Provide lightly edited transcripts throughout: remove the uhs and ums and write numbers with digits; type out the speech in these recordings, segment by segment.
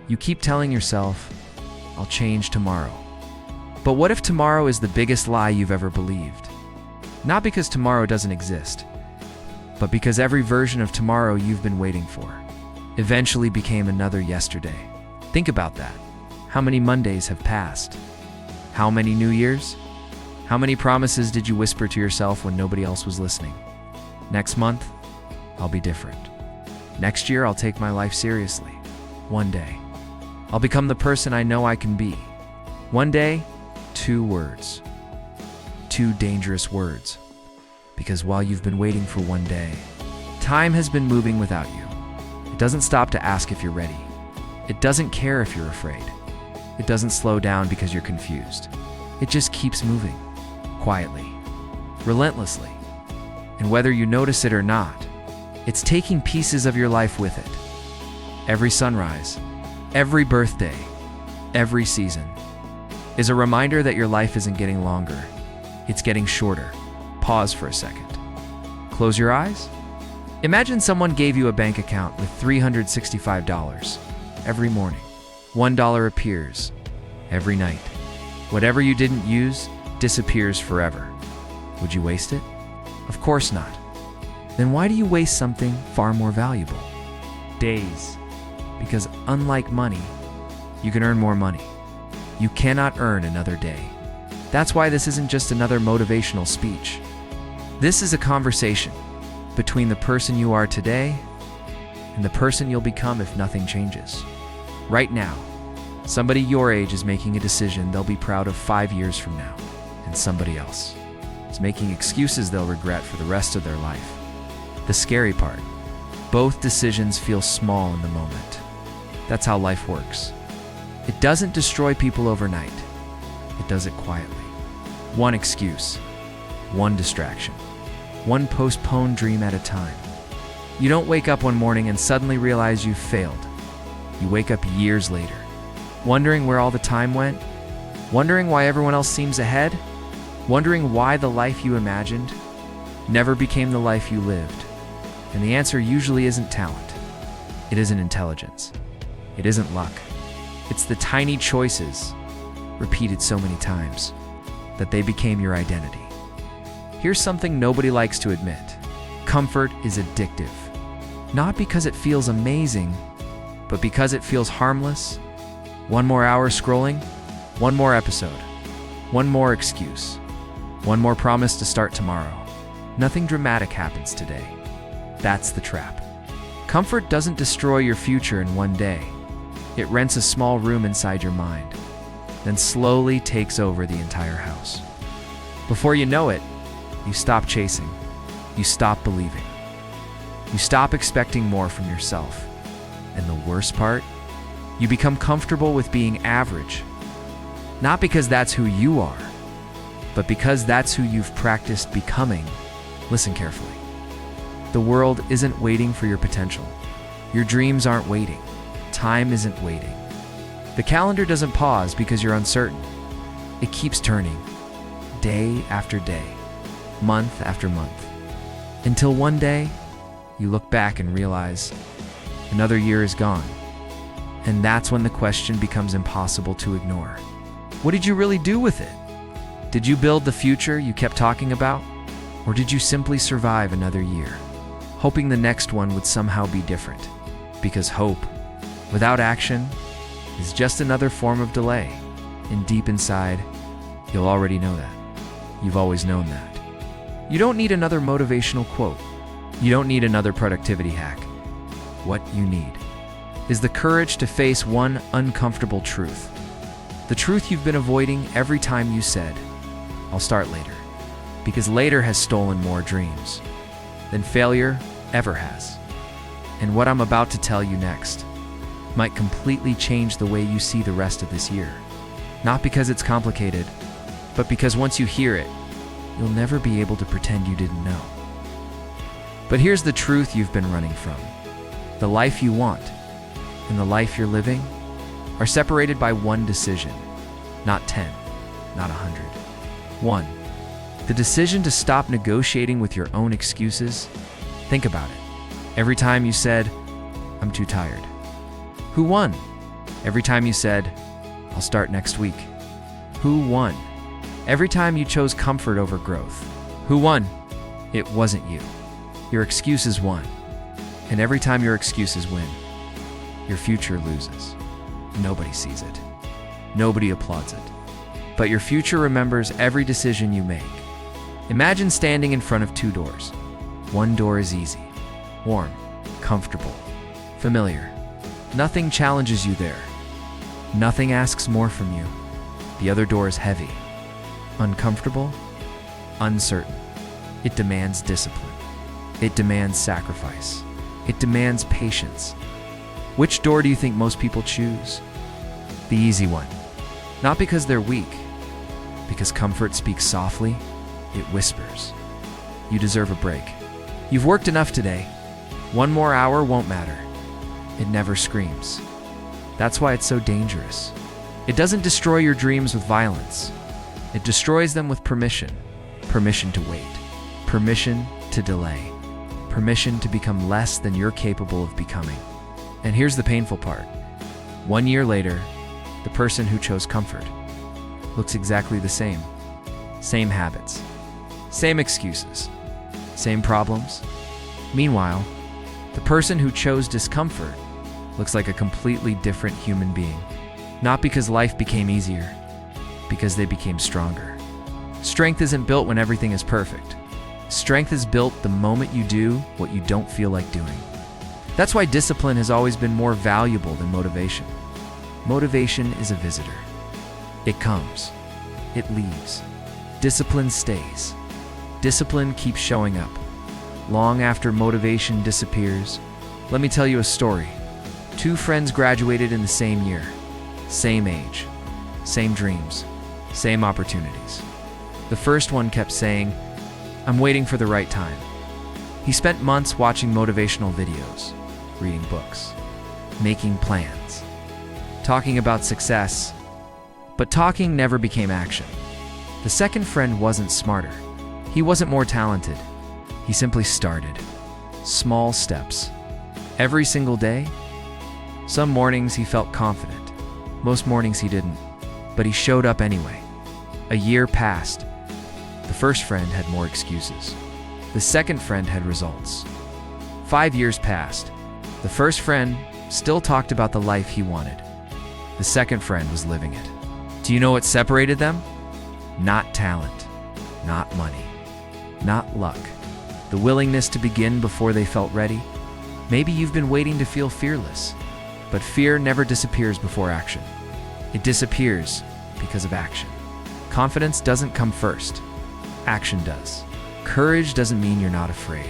You keep telling yourself, I'll change tomorrow. But what if tomorrow is the biggest lie you've ever believed? Not because tomorrow doesn't exist, but because every version of tomorrow you've been waiting for eventually became another yesterday. Think about that. How many Mondays have passed? How many New Years? How many promises did you whisper to yourself when nobody else was listening? Next month, I'll be different. Next year, I'll take my life seriously. One day, I'll become the person I know I can be. One day, 2 words. 2 dangerous words. Because while you've been waiting for one day, time has been moving without you. It doesn't stop to ask if you're ready. It doesn't care if you're afraid. It doesn't slow down because you're confused. It just keeps moving, quietly, relentlessly. And whether you notice it or not, it's taking pieces of your life with it. Every sunrise, every birthday, every season is a reminder that your life isn't getting longer. It's getting shorter. Pause for a second. Close your eyes. Imagine someone gave you a bank account with $365 every morning. $1 appears every night. Whatever you didn't use disappears forever. Would you waste it? Of course not. Then why do you waste something far more valuable? Days. Because unlike money, you can earn more money. You cannot earn another day. That's why this isn't just another motivational speech. This is a conversation between the person you are today and the person you'll become if nothing changes. Right now, somebody your age is making a decision they'll be proud of 5 years from now, and somebody else is making excuses they'll regret for the rest of their life. The scary part, both decisions feel small in the moment. That's how life works. It doesn't destroy people overnight. It does it quietly. One excuse, one distraction, one postponed dream at a time. You don't wake up one morning and suddenly realize you've failed. You wake up years later, wondering where all the time went, wondering why everyone else seems ahead, wondering why the life you imagined never became the life you lived. And the answer usually isn't talent. It isn't intelligence. It isn't luck. It's the tiny choices, repeated so many times, that they became your identity. Here's something nobody likes to admit. Comfort is addictive. Not because it feels amazing, but because it feels harmless. One more hour scrolling, one more episode, one more excuse, one more promise to start tomorrow. Nothing dramatic happens today. That's the trap. Comfort doesn't destroy your future in one day. It rents a small room inside your mind, then slowly takes over the entire house. Before you know it, you stop chasing. You stop believing. You stop expecting more from yourself. And the worst part, you become comfortable with being average. Not because that's who you are, but because that's who you've practiced becoming. Listen carefully. The world isn't waiting for your potential. Your dreams aren't waiting. Time isn't waiting. The calendar doesn't pause because you're uncertain. It keeps turning, day after day, month after month, until one day, you look back and realize another year is gone. And that's when the question becomes impossible to ignore. What did you really do with it? Did you build the future you kept talking about? Or did you simply survive another year, hoping the next one would somehow be different? Because hope, without action, is just another form of delay. And deep inside, you'll already know that. You've always known that. You don't need another motivational quote. You don't need another productivity hack. What you need is the courage to face one uncomfortable truth. The truth you've been avoiding every time you said, I'll start later. Because later has stolen more dreams than failure ever has. And what I'm about to tell you next might completely change the way you see the rest of this year. Not because it's complicated, but because once you hear it, you'll never be able to pretend you didn't know. But here's the truth you've been running from. The life you want and the life you're living are separated by one decision, not 10, not 100. 1. The decision to stop negotiating with your own excuses. Think about it. Every time you said, I'm too tired. Who won? Every time you said, "I'll start next week." Who won? Every time you chose comfort over growth. Who won? It wasn't you. Your excuses won. And every time your excuses win, your future loses. Nobody sees it. Nobody applauds it. But your future remembers every decision you make. Imagine standing in front of two doors. One door is easy, warm, comfortable, familiar. Nothing challenges you there. Nothing asks more from you. The other door is heavy, uncomfortable, uncertain. It demands discipline. It demands sacrifice. It demands patience. Which door do you think most people choose? The easy one. Not because they're weak, because comfort speaks softly, it whispers. You deserve a break. You've worked enough today. One more hour won't matter. It never screams. That's why it's so dangerous. It doesn't destroy your dreams with violence. It destroys them with permission. Permission to wait. Permission to delay. Permission to become less than you're capable of becoming. And here's the painful part. 1 year later, the person who chose comfort looks exactly the same. Same habits. Same excuses. Same problems. Meanwhile, the person who chose discomfort looks like a completely different human being. Not because life became easier, because they became stronger. Strength isn't built when everything is perfect. Strength is built the moment you do what you don't feel like doing. That's why discipline has always been more valuable than motivation. Motivation is a visitor. It comes. It leaves. Discipline stays. Discipline keeps showing up. Long after motivation disappears. Let me tell you a story. 2 friends graduated in the same year. Same age. Same dreams. Same opportunities. The first one kept saying, "I'm waiting for the right time." He spent months watching motivational videos, reading books, making plans, talking about success, but talking never became action. The second friend wasn't smarter. He wasn't more talented. He simply started. Small steps. Every single day. Some mornings he felt confident. Most mornings he didn't. But he showed up anyway. A year passed. The first friend had more excuses. The second friend had results. 5 years passed. The first friend still talked about the life he wanted. The second friend was living it. Do you know what separated them? Not talent, not money, not luck. The willingness to begin before they felt ready. Maybe you've been waiting to feel fearless, but fear never disappears before action. It disappears because of action. Confidence doesn't come first. Action does. Courage doesn't mean you're not afraid.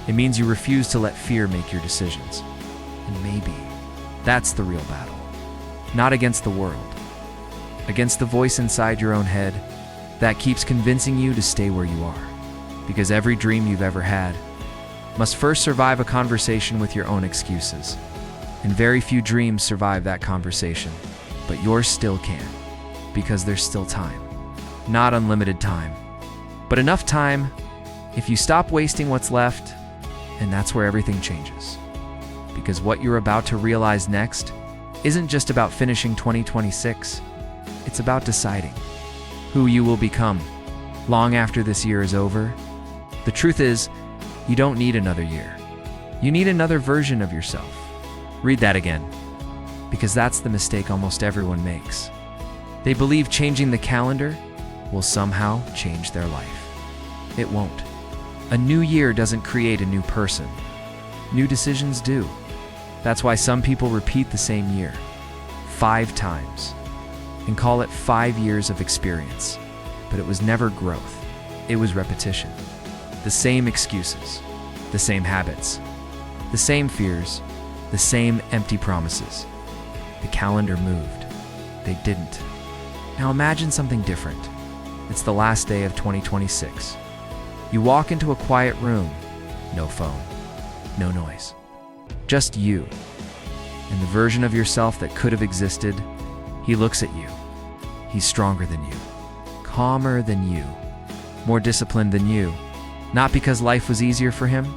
It means you refuse to let fear make your decisions. And maybe that's the real battle. Not against the world. Against the voice inside your own head that keeps convincing you to stay where you are. Because every dream you've ever had must first survive a conversation with your own excuses. And very few dreams survive that conversation. But yours still can. Because there's still time. Not unlimited time. But enough time if you stop wasting what's left, and that's where everything changes. Because what you're about to realize next isn't just about finishing 2026. It's about deciding who you will become long after this year is over. The truth is, you don't need another year. You need another version of yourself. Read that again, because that's the mistake almost everyone makes. They believe changing the calendar will somehow change their life. It won't. A new year doesn't create a new person. New decisions do. That's why some people repeat the same year 5 times and call it 5 years of experience. But it was never growth. It was repetition. The same excuses, the same habits, the same fears, the same empty promises. The calendar moved. They didn't. Now imagine something different. It's the last day of 2026. You walk into a quiet room. No phone. No noise. Just you. And the version of yourself that could have existed. He looks at you. He's stronger than you. Calmer than you. More disciplined than you. Not because life was easier for him,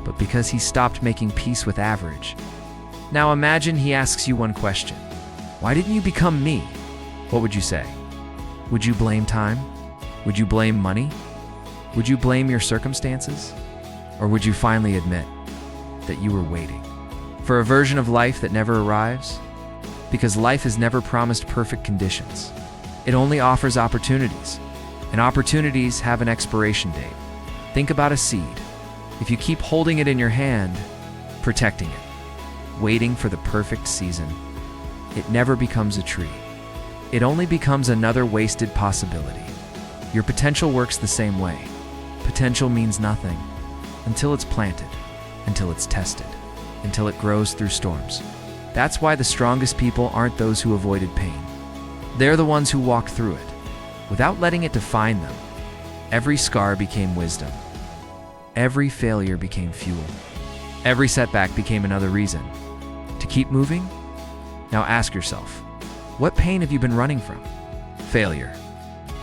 but because he stopped making peace with average. Now imagine he asks you one question. Why didn't you become me? What would you say? Would you blame time? Would you blame money? Would you blame your circumstances? Or would you finally admit that you were waiting for a version of life that never arrives? Because life is never promised perfect conditions. It only offers opportunities, and opportunities have an expiration date. Think about a seed. If you keep holding it in your hand, protecting it, waiting for the perfect season, it never becomes a tree. It only becomes another wasted possibility. Your potential works the same way. Potential means nothing until it's planted, until it's tested, until it grows through storms. That's why the strongest people aren't those who avoided pain. They're the ones who walked through it, without letting it define them. Every scar became wisdom. Every failure became fuel. Every setback became another reason to keep moving. Now ask yourself, what pain have you been running from? Failure,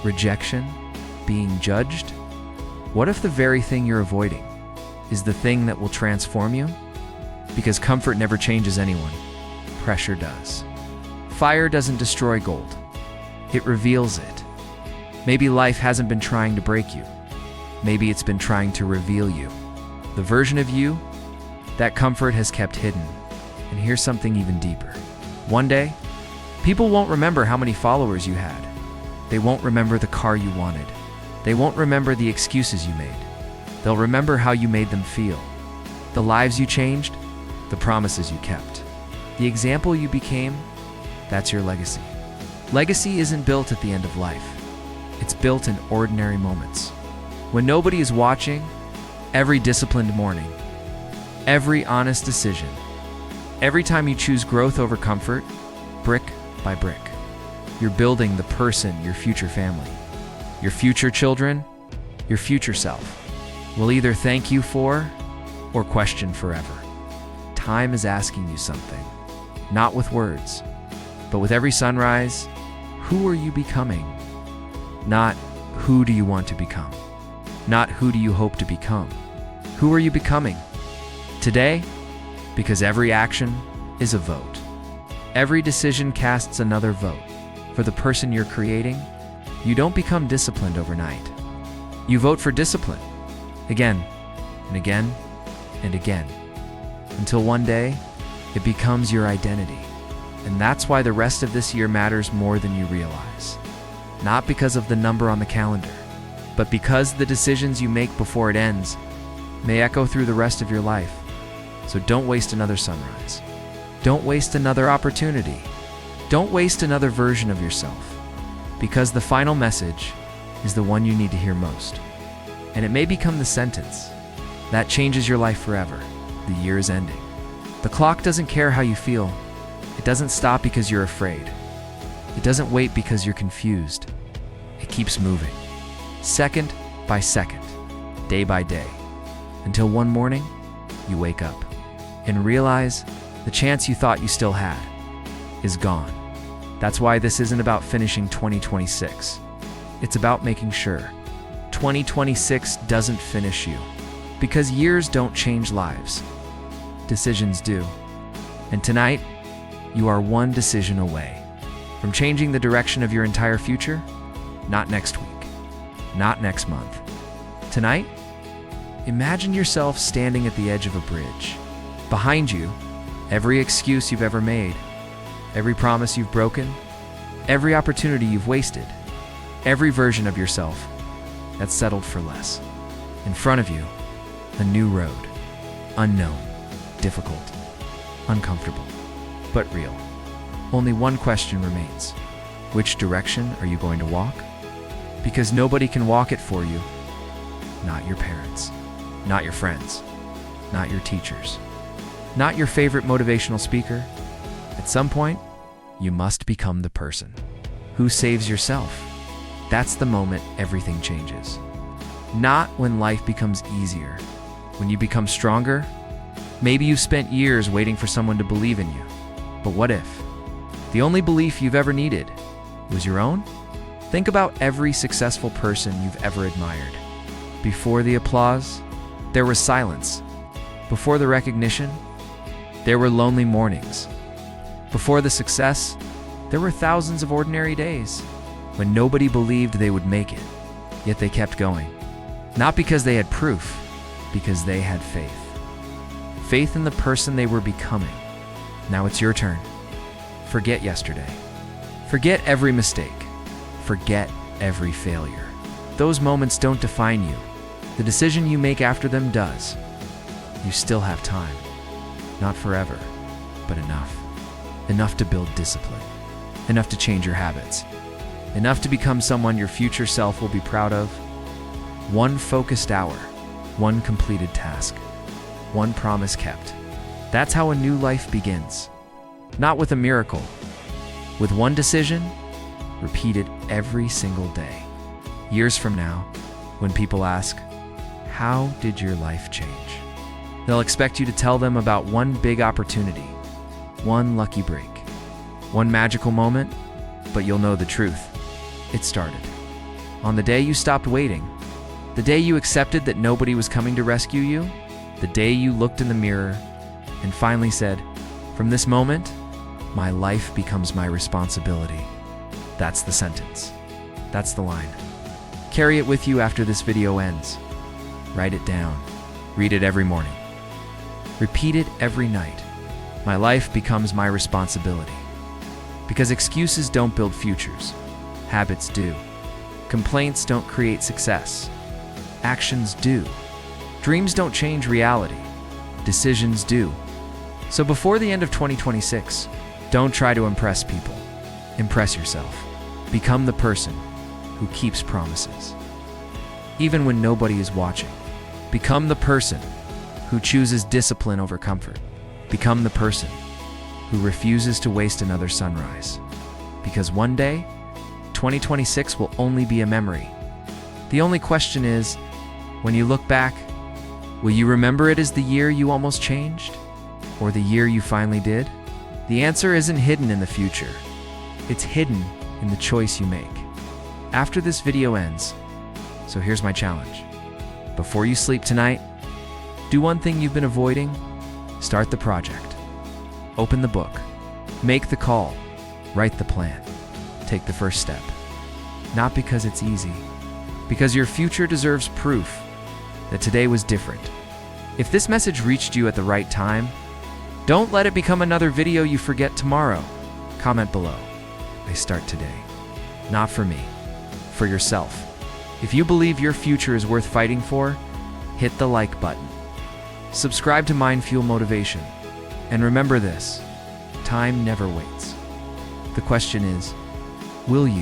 rejection, being judged? What if the very thing you're avoiding is the thing that will transform you? Because comfort never changes anyone. Pressure does. Fire doesn't destroy gold. It reveals it. Maybe life hasn't been trying to break you. Maybe it's been trying to reveal you. The version of you that comfort has kept hidden. And here's something even deeper. One day, people won't remember how many followers you had. They won't remember the car you wanted. They won't remember the excuses you made. They'll remember how you made them feel. The lives you changed, the promises you kept. The example you became, that's your legacy. Legacy isn't built at the end of life. It's built in ordinary moments. When nobody is watching, every disciplined morning, every honest decision, every time you choose growth over comfort, brick by brick, you're building the person, your future family, your future children, your future self will either thank you for or question forever. Time is asking you something, not with words, but with every sunrise. Who are you becoming? Not who do you want to become? Not who do you hope to become? Who are you becoming today? Because every action is a vote. Every decision casts another vote. For the person you're creating, you don't become disciplined overnight. You vote for discipline again and again and again, until one day it becomes your identity. And that's why the rest of this year matters more than you realize. Not because of the number on the calendar, but because the decisions you make before it ends may echo through the rest of your life. So don't waste another sunrise. Don't waste another opportunity. Don't waste another version of yourself, because the final message is the one you need to hear most. And it may become the sentence that changes your life forever. The year is ending. The clock doesn't care how you feel. It doesn't stop because you're afraid. It doesn't wait because you're confused. It keeps moving, second by second, day by day, until one morning you wake up and realize the chance you thought you still had is gone. That's why this isn't about finishing 2026. It's about making sure 2026 doesn't finish you. Because years don't change lives. Decisions do. And tonight, you are one decision away from changing the direction of your entire future. Not next week, not next month. Tonight, imagine yourself standing at the edge of a bridge. Behind you, every excuse you've ever made, every promise you've broken, every opportunity you've wasted, every version of yourself that's settled for less. In front of you, a new road, unknown, difficult, uncomfortable, but real. Only one question remains. Which direction are you going to walk? Because nobody can walk it for you. Not your parents, not your friends, not your teachers, not your favorite motivational speaker. At some point, you must become the person who saves yourself. That's the moment everything changes. Not when life becomes easier. When you become stronger, maybe you've spent years waiting for someone to believe in you. But what if the only belief you've ever needed was your own? Think about every successful person you've ever admired. Before the applause, there was silence. Before the recognition, there were lonely mornings. Before the success, There were thousands of ordinary days when nobody believed they would make it, yet they kept going. Not because they had proof, because they had faith. Faith in the person they were becoming. Now it's your turn. Forget yesterday. Forget every mistake. Forget every failure. Those moments don't define you. The decision you make after them does. You still have time. Not forever, but enough. Enough to build discipline. Enough to change your habits. Enough to become someone your future self will be proud of. One focused hour. One completed task. One promise kept. That's how a new life begins. Not with a miracle. With one decision, repeated every single day. Years from now, when people ask, "How did your life change?" they'll expect you to tell them about one big opportunity, one lucky break, one magical moment, but you'll know the truth. It started on the day you stopped waiting, the day you accepted that nobody was coming to rescue you, the day you looked in the mirror and finally said, "From this moment, my life becomes my responsibility." That's the sentence. That's the line. Carry it with you after this video ends. Write it down. Read it every morning. Repeat it every night. My life becomes my responsibility. Because excuses don't build futures. Habits do. Complaints don't create success. Actions do. Dreams don't change reality. Decisions do. So before the end of 2026, don't try to impress people. Impress yourself. Become the person who keeps promises. Even when nobody is watching. Become the person who chooses discipline over comfort. Become the person who refuses to waste another sunrise. Because one day, 2026 will only be a memory. The only question is, when you look back, will you remember it as the year you almost changed? Or the year you finally did? The answer isn't hidden in the future. It's hidden in the choice you make. After this video ends, so here's my challenge. Before you sleep tonight, do one thing you've been avoiding. Start the project. Open the book. Make the call. Write the plan. Take the first step. Not because it's easy, because your future deserves proof that today was different. If this message reached you at the right time, don't let it become another video you forget tomorrow. Comment below. I start today. Not for me, for yourself. If you believe your future is worth fighting for, hit the like button. Subscribe to Mind Fuel Motivation. And remember this, time never waits. The question is, will you?